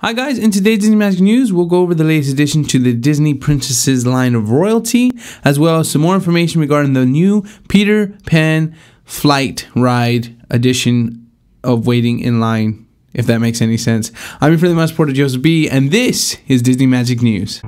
Hi guys, in today's Disney Magic News, we'll go over the latest addition to the Disney Princesses line of royalty, as well as some more information regarding the new Peter Pan flight ride edition of Waiting in Line, if that makes any sense. I'm your friendly mouse supporter, Joseph B, and this is Disney Magic News.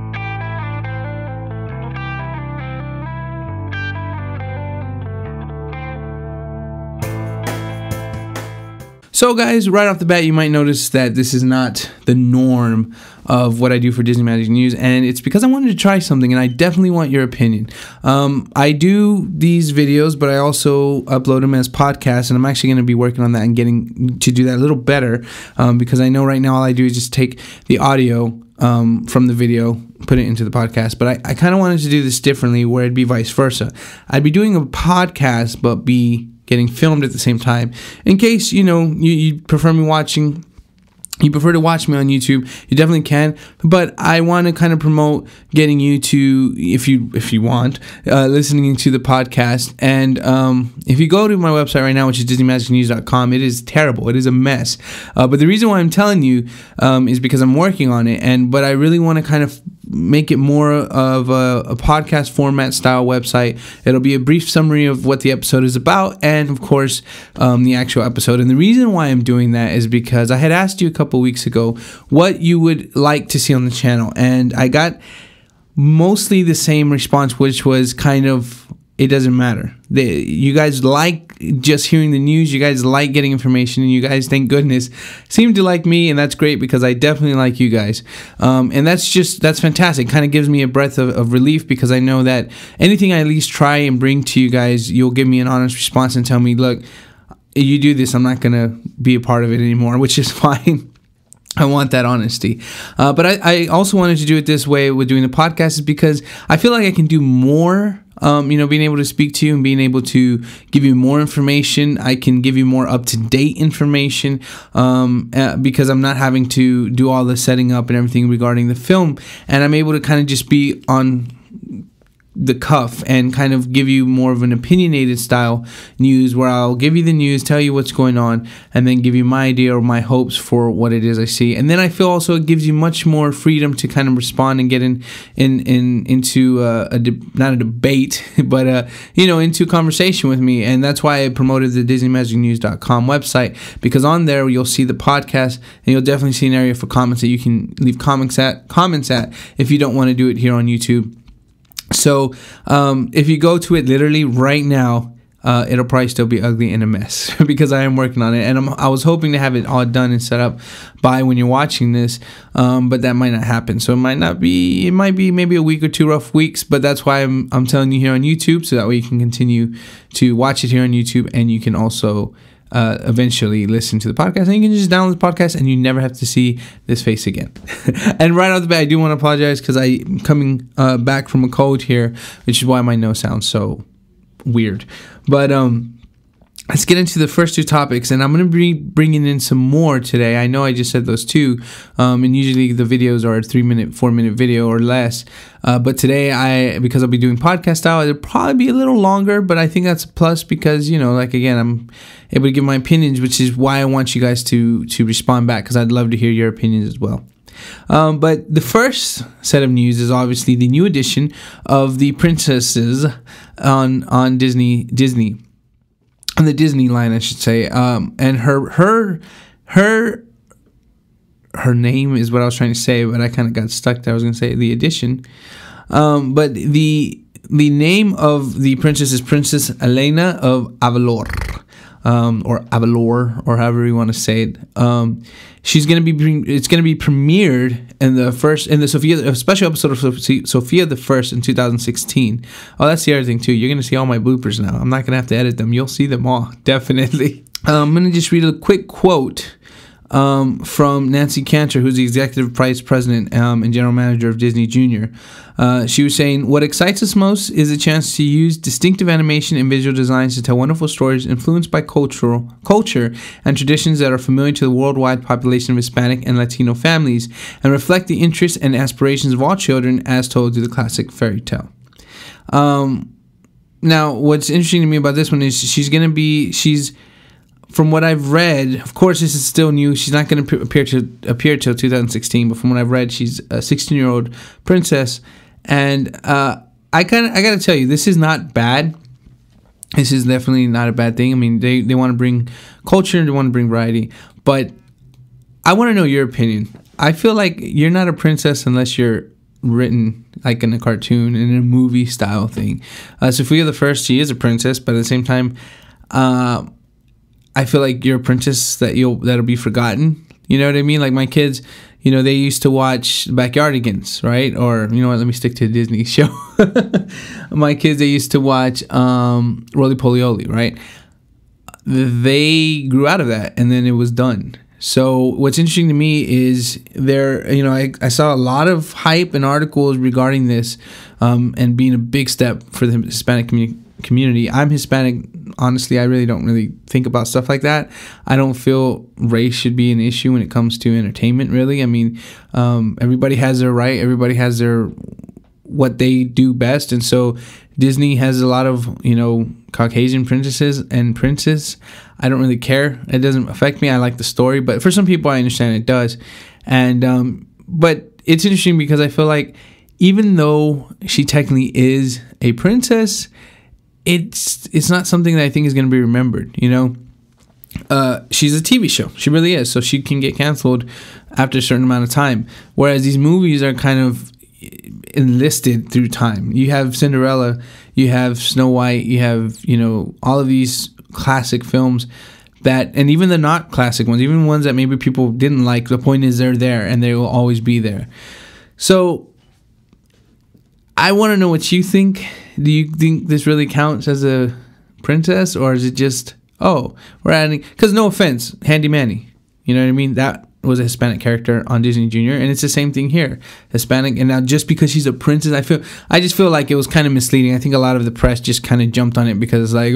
So guys, right off the bat, you might notice that this is not the norm of what I do for Disney Magic News, and it's because I wanted to try something, and I definitely want your opinion. I do these videos, but I also upload them as podcasts, and I'm actually going to be working on that and getting to do that a little better, because I know right now all I do is just take the audio from the video, put it into the podcast, but I kind of wanted to do this differently, where it'd be vice versa. I'd be doing a podcast, but be getting filmed at the same time, in case you prefer to watch me on YouTube. You definitely can, but I want to kind of promote getting you to, if you want, listening to the podcast. And if you go to my website right now, which is DisneyMagicNews.com, it is terrible. It is a mess. But the reason why I'm telling you is because I'm working on it, but I really want to kind of make it more of a podcast format style website. It'll be a brief summary of what the episode is about, and of course the actual episode. And the reason why I'm doing that is because I had asked you a couple weeks ago what you would like to see on the channel, and I got mostly the same response, which was kind of, it doesn't matter. You guys like just hearing the news. You guys like getting information, and you guys, thank goodness, seem to like me, and that's great because I definitely like you guys. And that's fantastic. Kind of gives me a breath of relief, because I know that anything I at least try and bring to you guys, you'll give me an honest response and tell me, look, you do this, I'm not going to be a part of it anymore, which is fine. I want that honesty. But I also wanted to do it this way with doing the podcast, is because I feel like I can do more. Being able to speak to you and being able to give you more information. I can give you more up-to-date information because I'm not having to do all the setting up and everything regarding the film, and I'm able to kind of just be on the cuff and kind of give you more of an opinionated style news, where I'll give you the news, tell you what's going on, and then give you my idea or my hopes for what it is I see. And then I feel also it gives you much more freedom to kind of respond and get into not a debate, but into conversation with me. And that's why I promoted the DisneyMagicNews.com website, because on there you'll see the podcast, and you'll definitely see an area for comments that you can leave comments at if you don't want to do it here on YouTube. So if you go to it literally right now, it'll probably still be ugly and a mess because I am working on it, and I was hoping to have it all done and set up by when you're watching this, but that might not happen. So it might be maybe a week or two rough weeks, but that's why I'm telling you here on YouTube, so that way you can continue to watch it here on YouTube, and you can also eventually listen to the podcast, and you can just download the podcast and you never have to see this face again. And right off the bat, I do want to apologize because I'm coming back from a cold here, which is why my nose sounds so weird. But let's get into the first two topics, and I'm going to be bringing in some more today. I know I just said those two, and usually the videos are a 3-minute, 4-minute video or less. But today, because I'll be doing podcast style, it'll probably be a little longer, but I think that's a plus because, again, I'm able to give my opinions, which is why I want you guys to respond back, because I'd love to hear your opinions as well. But the first set of news is obviously the new edition of the princesses on Disney. On the Disney line, I should say, and her name is what I was trying to say, but I kind of got stuck there. I was going to say the edition, but the name of the princess is Princess Elena of Avalor, or Avalor, or however you want to say it. It's going to be premiered in the Sophia, a special episode of Sophia the First in 2016. Oh, that's the other thing too. You're going to see all my bloopers now. I'm not going to have to edit them. You'll see them all, definitely. I'm going to just read a quick quote from Nancy Cantor, who's the executive vice president and general manager of Disney Junior. She was saying, "What excites us most is the chance to use distinctive animation and visual designs to tell wonderful stories influenced by culture and traditions that are familiar to the worldwide population of Hispanic and Latino families, and reflect the interests and aspirations of all children as told through the classic fairy tale." Now, what's interesting to me about this one is she's from what I've read, of course, this is still new. She's not going to appear till 2016. But from what I've read, she's a 16-year-old princess, and I got to tell you, this is not bad. This is definitely not a bad thing. I mean, they want to bring culture, they want to bring variety, but I want to know your opinion. I feel like you're not a princess unless you're written like in a cartoon, in a movie style thing. Sophia the First, she is a princess, but at the same time, I feel like you're a princess that'll be forgotten. You know what I mean? Like my kids, you know, they used to watch Backyardigans, right? Or, you know what, let me stick to a Disney show. My kids, they used to watch Roly Poly Oly, right? They grew out of that, and then it was done. So what's interesting to me is I saw a lot of hype and articles regarding this and being a big step for the Hispanic community. I'm Hispanic. Honestly, I really don't think about stuff like that. I don't feel race should be an issue when it comes to entertainment, really. I mean, everybody has their right. Everybody has their what they do best. And so Disney has a lot of, Caucasian princesses and princes. I don't really care. It doesn't affect me. I like the story. But for some people, I understand it does. And but it's interesting because I feel like even though she technically is a princess, it's not something that I think is going to be remembered, She's a TV show. She really is. So she can get canceled after a certain amount of time. Whereas these movies are kind of enlisted through time. You have Cinderella, you have Snow White, you have, all of these classic films and even the not classic ones, even ones that maybe people didn't like. The point is they're there and they will always be there. So I want to know what you think. Do you think this really counts as a princess, or is it just, we're adding, because no offense, Handy Manny, you know what I mean? That was a Hispanic character on Disney Junior, and it's the same thing here, Hispanic. And now just because she's a princess, I just feel like it was kind of misleading. I think a lot of the press just kind of jumped on it because it's like,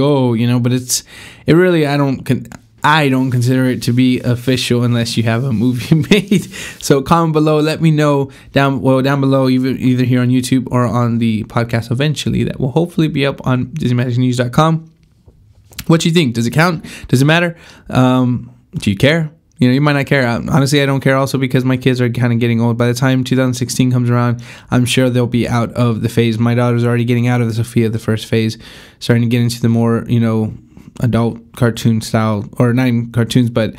but it really, I don't consider it to be official unless you have a movie made. So comment below, let me know down below, either here on YouTube or on the podcast eventually that will hopefully be up on DisneyMagicNews.com. What you think? Does it count? Does it matter? Do you care? You might not care. Honestly, I don't care also because my kids are kind of getting old. By the time 2016 comes around, I'm sure they'll be out of the phase. My daughter's already getting out of the Sophia the First phase, starting to get into the more, adult cartoon style, or not even cartoons, but,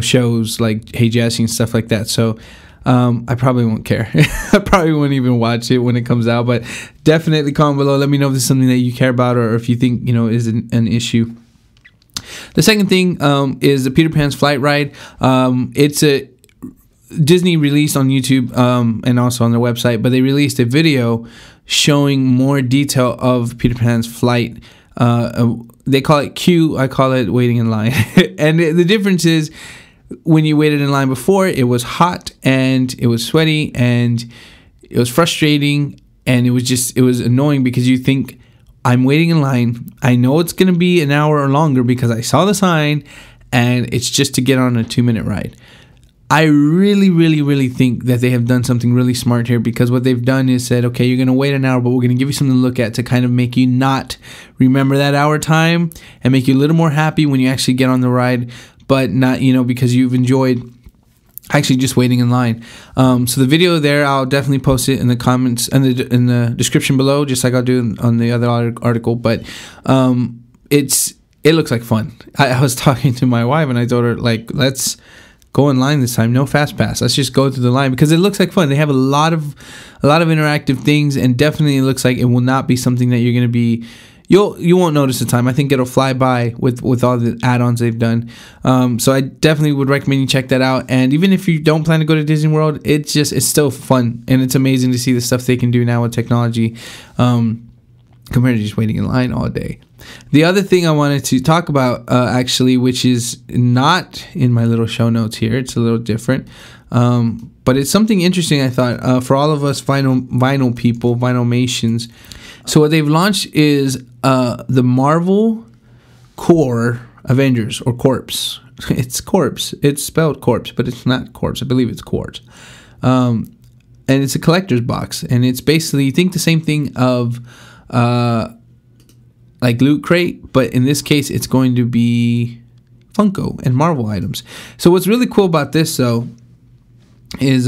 shows like Hey Jessie and stuff like that. So I probably won't care. I probably won't even watch it when it comes out. But definitely comment below. Let me know if this is something that you care about or if you think, is an issue. The second thing is the Peter Pan's Flight Ride. It's a Disney released on YouTube and also on their website, but they released a video showing more detail of Peter Pan's flight. They call it Q. I call it waiting in line. And the difference is when you waited in line before, it was hot and it was sweaty and it was frustrating and it was annoying because you think, I'm waiting in line. I know it's going to be an hour or longer because I saw the sign and it's just to get on a 2-minute ride. I really, really, really think that they have done something really smart here because what they've done is said, okay, you're going to wait an hour, but we're going to give you something to look at to kind of make you not remember that hour time and make you a little more happy when you actually get on the ride, but not, because you've enjoyed actually just waiting in line. So the video there, I'll definitely post it in the comments and in the description below, just like I'll do on the other article. But it looks like fun. I was talking to my wife and I told her, like, let's go in line this time. No fast pass. Let's just go through the line because it looks like fun. They have a lot of interactive things, and definitely it looks like it will not be something that you're going to be. You won't notice the time. I think it'll fly by with all the add-ons they've done. So I definitely would recommend you check that out. And even if you don't plan to go to Disney World, it's still fun. And it's amazing to see the stuff they can do now with technology compared to just waiting in line all day. The other thing I wanted to talk about, actually, which is not in my little show notes here. It's a little different. But it's something interesting, I thought, for all of us vinyl people, Vinylmations. So what they've launched is the Marvel Core Avengers, or Corpse. It's Corpse. It's spelled Corpse, but it's not Corpse. I believe it's Quartz. And it's a collector's box. And it's basically, think the same thing of like Loot Crate, but in this case, it's going to be Funko and Marvel items. So what's really cool about this though is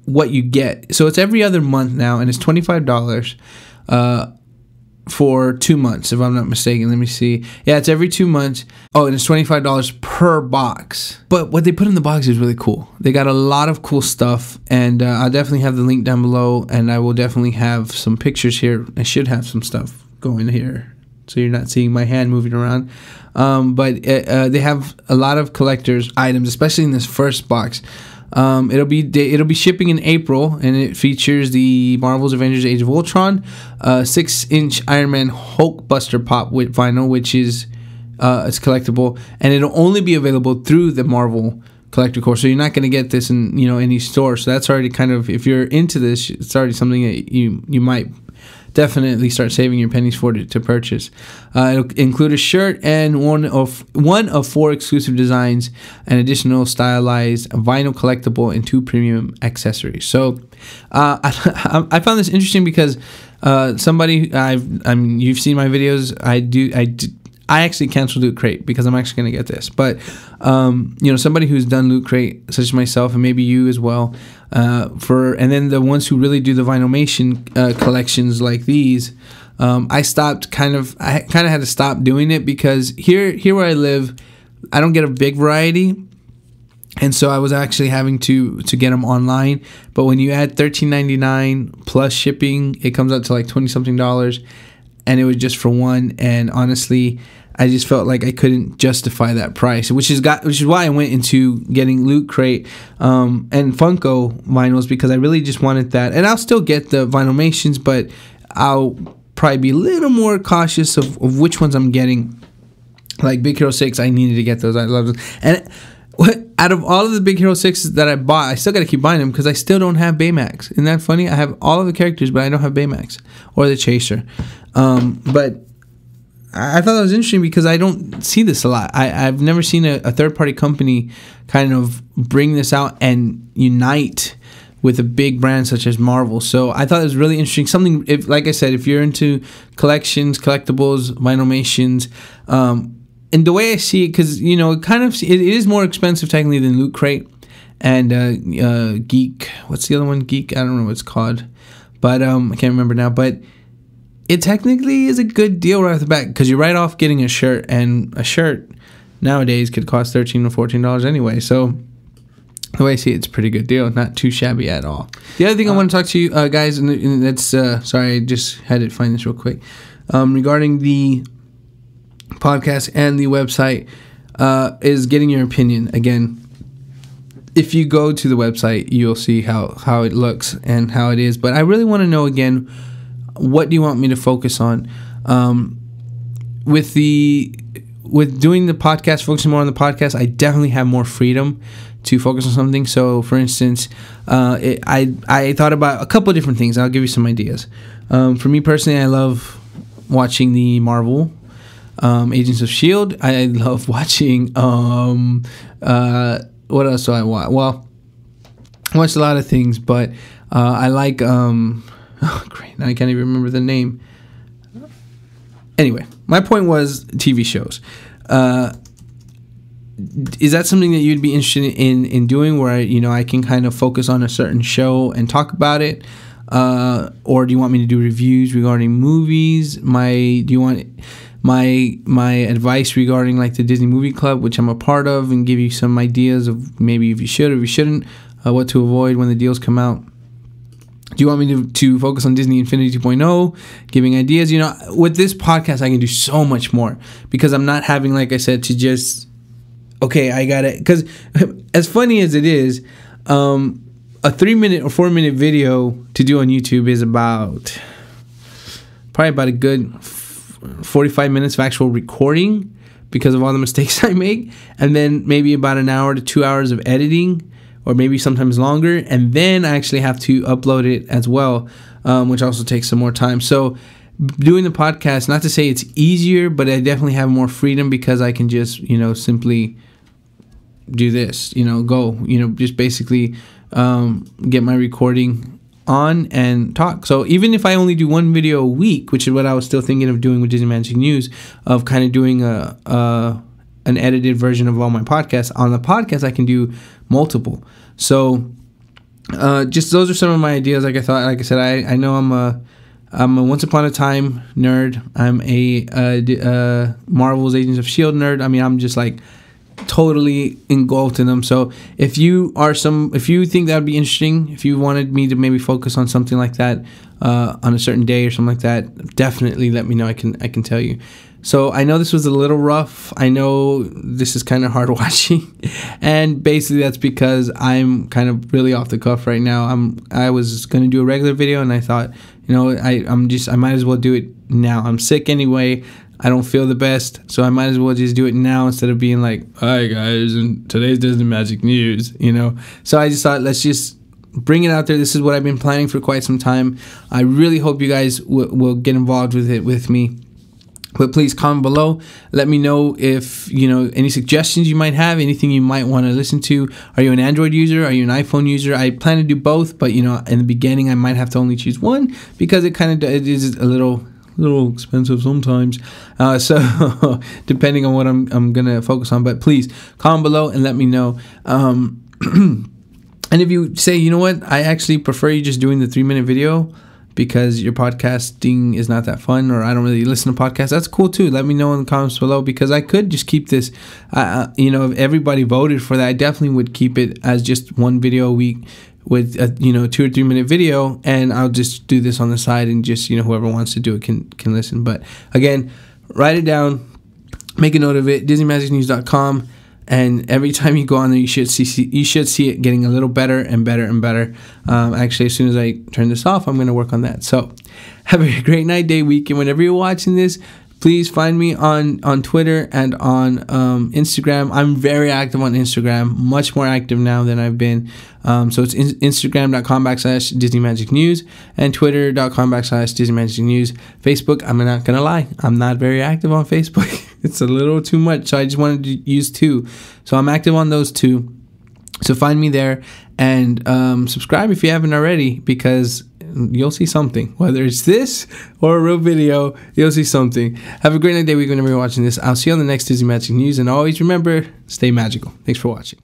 what you get. So it's every other month now, and it's $25 for 2 months, if I'm not mistaken. Let me see. Yeah, it's every 2 months. Oh, and it's $25 per box. But what they put in the box is really cool. They got a lot of cool stuff, and I'll definitely have the link down below, and I will definitely have some pictures here. I should have some stuff going here, so you're not seeing my hand moving around. But they have a lot of collectors items, especially in this first box. It'll be shipping in April, and it features the Marvel's Avengers Age of Ultron, 6-inch Iron Man Hulkbuster pop with vinyl, which is it's collectible, and it'll only be available through the Marvel Collector Core. So you're not going to get this in any store. So that's already kind of, if you're into this, it's already something that you might definitely start saving your pennies for to purchase. It'll include a shirt and one of 4 exclusive designs, an additional stylized vinyl collectible, and 2 premium accessories. So I found this interesting because somebody you've seen my videos. I actually canceled Loot Crate because I'm actually going to get this. But, somebody who's done Loot Crate, such as myself, and maybe you as well, and then the ones who really do the Vinylmation collections like these, I kind of had to stop doing it because here where I live, I don't get a big variety. And so I was actually having to get them online. But when you add $13.99 plus shipping, it comes out to like $20-something. And it was just for one, and honestly, I just felt like I couldn't justify that price, which is why I went into getting Loot Crate and Funko vinyls, because I really just wanted that. And I'll still get the Vinylmations, but I'll probably be a little more cautious of which ones I'm getting. Like Big Hero 6, I needed to get those. I love them. And out of all of the Big Hero 6s that I bought, I still got to keep buying them because I still don't have Baymax. Isn't that funny? I have all of the characters, but I don't have Baymax or the Chaser. But I thought that was interesting because I don't see this a lot. I've never seen a third-party company kind of bring this out and unite with a big brand such as Marvel. So I thought it was really interesting. Something, like I said, if you're into collections, collectibles, Vinylmations, and the way I see it, because it is more expensive technically than Loot Crate and Geek. What's the other one? Geek. I don't know what it's called, but I can't remember now. But it technically is a good deal right off the bat because you're right off getting a shirt, and a shirt nowadays could cost $13 or $14 anyway. So the way I see it, it's a pretty good deal. Not too shabby at all. The other thing I want to talk to you guys, and that's sorry, I just had to find this real quick, regarding the podcast and the website, is getting your opinion. Again, if you go to the website, you'll see how it looks and how it is. But I really want to know, again, what do you want me to focus on? With doing the podcast, focusing more on the podcast, I definitely have more freedom to focus on something. So, for instance, I thought about a couple of different things. I'll give you some ideas. For me personally, I love watching the Marvel Agents of S.H.I.E.L.D. I love watching what else do I watch? Well, I watch a lot of things, but I like oh great, now I can't even remember the name. Anyway, my point was TV shows. Is that something that you'd be interested in doing, where I can kind of focus on a certain show and talk about it? Or do you want me to do reviews regarding movies? Do you want my advice regarding like the Disney Movie Club, which I'm a part of, and give you some ideas of maybe if you should or if you shouldn't, what to avoid when the deals come out? Do you want me to focus on Disney Infinity 2.0, giving ideas? With this podcast, I can do so much more because I'm not having, like I said, to just, okay, I got it. Because as funny as it is, a 3-minute or 4-minute video to do on YouTube is probably about a good 45 minutes of actual recording because of all the mistakes I make, and then maybe about an hour to 2 hours of editing, or maybe sometimes longer, and then I actually have to upload it as well, which also takes some more time. So doing the podcast, not to say it's easier, but I definitely have more freedom because I can just, simply do this, just basically get my recording on and talk. So even if I only do one video a week, which is what I was still thinking of doing with Disney Magic News, of kind of doing an edited version of all my podcasts. On the podcast, I can do multiple. So just those are some of my ideas. Like I said, I know I'm a Once Upon a Time nerd. I'm a Marvel's Agents of S.H.I.E.L.D. nerd. I mean, I'm just like totally engulfed in them. So if you think that would be interesting, if you wanted me to maybe focus on something like that on a certain day or something like that, definitely let me know. I can tell you. So I know this was a little rough. I know this is kind of hard watching, and basically that's because I'm kind of really off the cuff right now. I was gonna do a regular video, and I thought, you know, I might as well do it now. I'm sick anyway. I don't feel the best, so I might as well just do it now instead of being like, "Hi guys, and today's Disney Magic News," you know. So I just thought, let's just bring it out there. This is what I've been planning for quite some time. I really hope you guys will get involved with it with me. But please comment below. Let me know if, you know, any suggestions you might have, anything you might want to listen to. Are you an Android user? Are you an iPhone user? I plan to do both, but, you know, in the beginning I might have to only choose one because it is a little expensive sometimes. So depending on what I'm gonna focus on. But please comment below and let me know. And if you say, you know what, I actually prefer you just doing the 3-minute video because your podcasting is not that fun, or I don't really listen to podcasts, that's cool too. Let me know in the comments below, because I could just keep this, you know, if everybody voted for that, I definitely would keep it as just one video a week with a, you know, 2 or 3 minute video, and I'll just do this on the side, and just, you know, whoever wants to do it can listen. But again, write it down, make a note of it, DisneyMagicNews.com. And every time you go on there, you should see it getting a little better and better and better. Actually, as soon as I turn this off, I'm going to work on that. So have a great night, day, week, and whenever you're watching this, please find me on Twitter and on Instagram. I'm very active on Instagram, much more active now than I've been. So it's Instagram.com/DisneyMagicNews and Twitter.com/DisneyMagicNews. Facebook, I'm not going to lie, I'm not very active on Facebook. It's a little too much, so I just wanted to use 2. So I'm active on those 2. So find me there, and subscribe if you haven't already, because you'll see something. Whether it's this or a real video, you'll see something. Have a great night, day, week, whenever you're watching this. I'll see you on the next Disney Magic News, and always remember, stay magical. Thanks for watching.